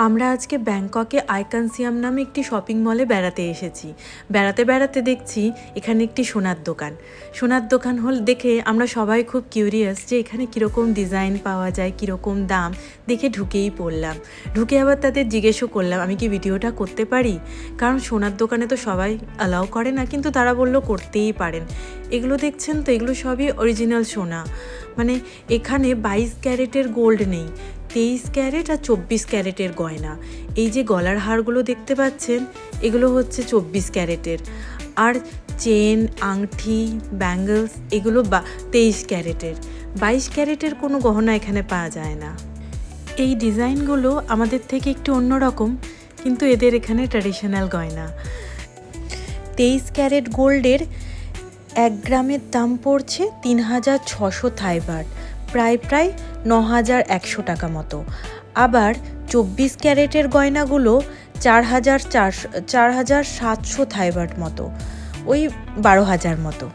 আমরা আজকে ব্যাংককে আইকনসিয়াম নামে একটি শপিং মলে বেড়াতে এসেছি। বেড়াতে বেড়াতে দেখছি এখানে একটি সোনার দোকান। সোনার দোকান দেখে আমরা সবাই খুব কিউরিয়াস যে এখানে কীরকম ডিজাইন পাওয়া যায়, কীরকম দাম, দেখে ঢুকেই পড়লাম। ঢুকে আবার তাদের জিজ্ঞেসও করলাম আমি কি ভিডিওটা করতে পারি, কারণ সোনার দোকানে তো সবাই অ্যালাউ করে না, কিন্তু তারা বলল করতেই পারেন। এগুলো দেখছেন তো, এগুলো সবই অরিজিনাল সোনা। মানে এখানে 22 ক্যারেটের গোল্ড নেই, 23 ক্যারেট আর 24 ক্যারেটের গয়না। এই যে গলার হারগুলো দেখতে পাচ্ছেন, এগুলো হচ্ছে 24 ক্যারেটের। আর চেন, আংটি, ব্যাঙ্গলস এগুলো 23 ক্যারেটের। 22 ক্যারেটের কোনো গহনা এখানে পাওয়া যায় না। এই ডিজাইনগুলো আমাদের থেকে একটু অন্যরকম, কিন্তু এদের এখানে ট্র্যাডিশনাল গয়না। 23 ক্যারেট গোল্ডের 1 গ্রামের দাম পড়ছে 3600 থাই বাট, প্রায় 9100 টাকা মতো। আবার 24 ক্যারেটের গয়নাগুলো 4700 থাই বাট মতো, ওই 12000 মতো।